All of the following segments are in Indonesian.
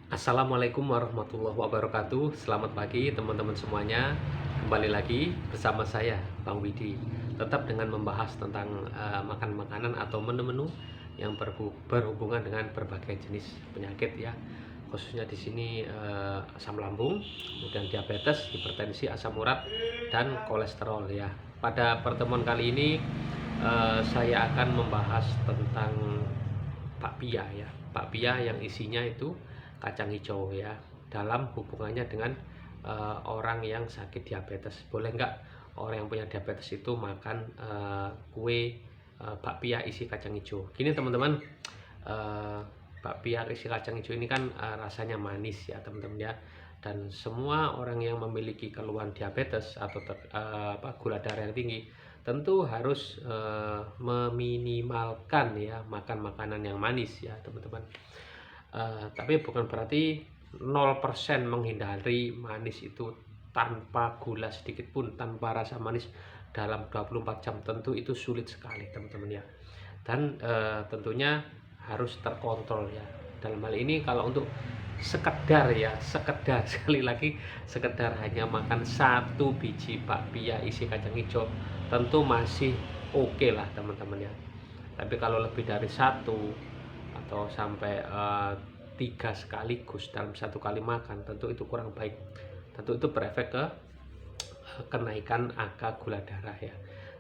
Assalamualaikum warahmatullahi wabarakatuh. Selamat pagi teman-teman semuanya. Kembali lagi bersama saya Bang Widi. Tetap dengan membahas tentang makan makanan atau menu-menu yang berhubungan dengan berbagai jenis penyakit ya. Khususnya di sini asam lambung, kemudian diabetes, hipertensi, asam urat dan kolesterol ya. Pada pertemuan kali ini saya akan membahas tentang bakpia ya. Bakpia yang isinya itu kacang hijau ya, dalam hubungannya dengan orang yang sakit diabetes. Boleh nggak orang yang punya diabetes itu makan kue bakpia isi kacang hijau? Gini teman-teman, bakpia isi kacang hijau ini kan rasanya manis ya teman-teman ya, dan semua orang yang memiliki keluhan diabetes atau gula darah yang tinggi tentu harus meminimalkan ya makan makanan yang manis ya teman-teman. Tapi bukan berarti 0% menghindari manis itu tanpa gula sedikit pun, tanpa rasa manis dalam 24 jam. Tentu itu sulit sekali teman-teman ya. Dan tentunya harus terkontrol ya. Dalam hal ini kalau untuk sekedar ya, sekedar sekali lagi, sekedar hanya makan satu biji bakpia isi kacang hijau tentu masih oke lah teman-teman ya. Tapi kalau lebih dari satu atau sampai 3 sekaligus dalam satu kali makan, tentu itu kurang baik. Tentu itu berefek ke kenaikan angka gula darah ya.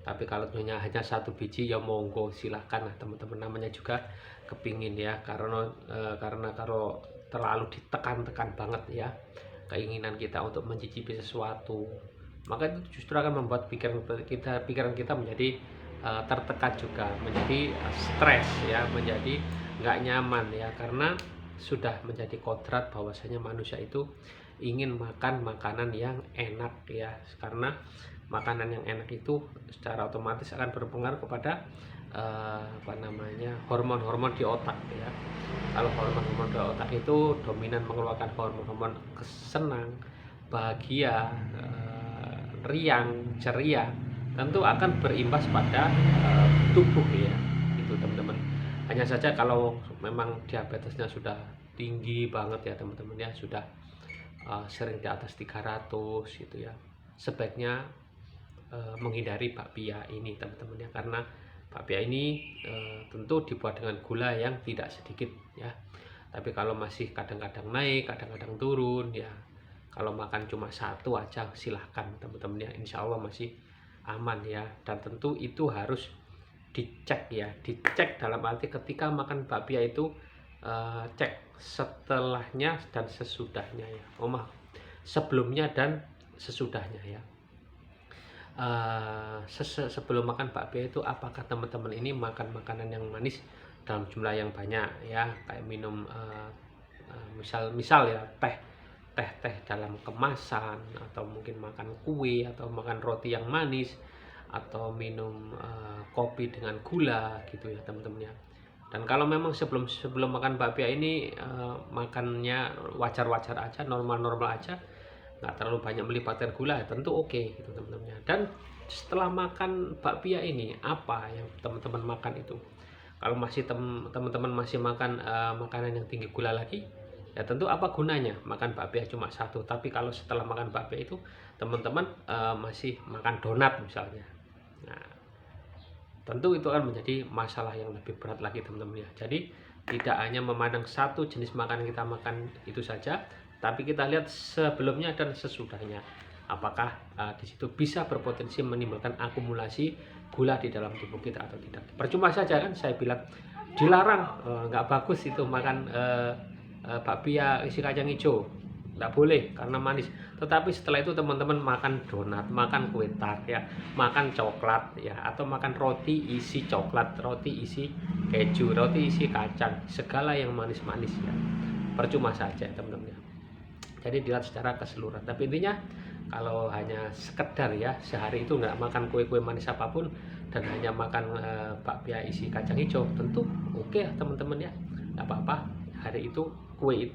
Tapi kalau hanya satu biji ya monggo silahkan lah teman-teman, namanya juga kepingin ya, karena kalau terlalu ditekan-tekan banget ya keinginan kita untuk mencicipi sesuatu, maka itu justru akan membuat pikiran kita menjadi tertekan juga, menjadi stres ya, menjadi nggak nyaman ya, karena sudah menjadi kodrat bahwasanya manusia itu ingin makan makanan yang enak ya, karena makanan yang enak itu secara otomatis akan berpengaruh kepada hormon-hormon di otak ya. Kalau hormon-hormon di otak itu dominan mengeluarkan hormon-hormon kesenang, bahagia, riang, ceria, tentu akan berimbas pada tubuh ya, itu teman-teman. Hanya saja kalau memang diabetesnya sudah tinggi banget ya teman-teman ya, sudah sering di atas 300 gitu ya, sebaiknya menghindari bakpia ini teman-teman ya, karena bakpia ini tentu dibuat dengan gula yang tidak sedikit ya. Tapi kalau masih kadang-kadang naik, kadang-kadang turun ya, kalau makan cuma satu aja silahkan teman-teman ya, insya Allah masih aman ya. Dan tentu itu harus dicek ya, dicek dalam arti ketika makan bakpia itu cek setelahnya dan sesudahnya ya, sebelumnya dan sesudahnya ya. Sebelum makan bakpia itu apakah teman-teman ini makan makanan yang manis dalam jumlah yang banyak ya, kayak minum misal ya teh dalam kemasan, atau mungkin makan kue, atau makan roti yang manis, atau minum kopi dengan gula gitu ya teman-teman ya. Dan kalau memang sebelum makan bakpia ini makannya wajar-wajar aja, normal-normal aja, nggak terlalu banyak melibatkan gula, tentu oke gitu teman-teman. Dan setelah makan bakpia ini, apa yang teman-teman makan itu, kalau masih teman-teman masih makan makanan yang tinggi gula lagi, ya tentu apa gunanya makan bakpia cuma satu. Tapi kalau setelah makan bakpia itu teman-teman masih makan donat misalnya, nah tentu itu akan menjadi masalah yang lebih berat lagi teman-teman ya. Jadi tidak hanya memandang satu jenis makanan kita makan itu saja, tapi kita lihat sebelumnya dan sesudahnya, apakah di situ bisa berpotensi menimbulkan akumulasi gula di dalam tubuh kita atau tidak. Percuma saja kan saya bilang dilarang, nggak bagus itu makan bakpia isi kacang hijau, nggak boleh karena manis. Tetapi setelah itu teman-teman makan donat, makan kue tart ya, makan coklat ya, atau makan roti isi coklat, roti isi keju, roti isi kacang, segala yang manis-manis ya, percuma saja teman-teman ya. Jadi dilihat secara keseluruhan. Tapi intinya kalau hanya sekedar ya sehari itu nggak makan kue-kue manis apapun dan hanya makan bakpia isi kacang hijau, tentu oke ya teman-teman ya, nggak apa-apa. Hari itu kue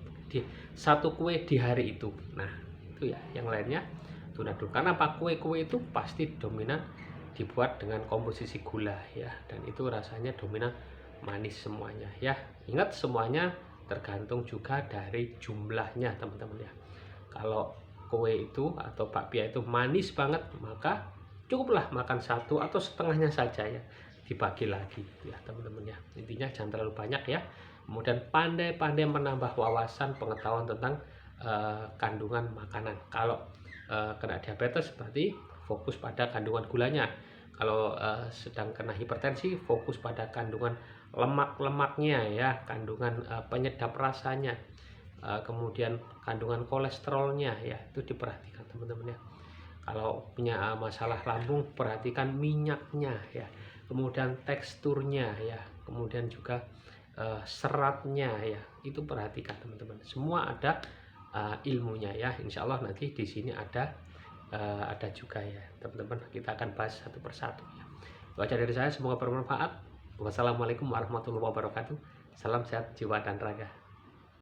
satu kue di hari itu, nah itu ya, yang lainnya tunda dulu. Karena apa? Kue-kue itu pasti dominan dibuat dengan komposisi gula ya, dan itu rasanya dominan manis semuanya ya. Ingat, semuanya tergantung juga dari jumlahnya teman-teman ya. Kalau kue itu atau bakpia itu manis banget, maka cukuplah makan satu atau setengahnya saja ya, dibagi lagi ya teman-teman ya. Intinya jangan terlalu banyak ya. Kemudian pandai-pandai menambah wawasan pengetahuan tentang kandungan makanan. Kalau kena diabetes berarti fokus pada kandungan gulanya. Kalau sedang kena hipertensi, fokus pada kandungan lemak-lemaknya ya, kandungan penyedap rasanya, kemudian kandungan kolesterolnya ya, itu diperhatikan teman-teman ya. Kalau punya masalah lambung, perhatikan minyaknya ya, kemudian teksturnya ya, kemudian juga seratnya ya, itu perhatikan teman-teman. Semua ada ilmunya ya. Insya Allah nanti di sini ada juga ya teman-teman. Kita akan bahas satu persatu ya. Baca dari saya, semoga bermanfaat. Wassalamualaikum warahmatullahi wabarakatuh. Salam sehat jiwa dan raga.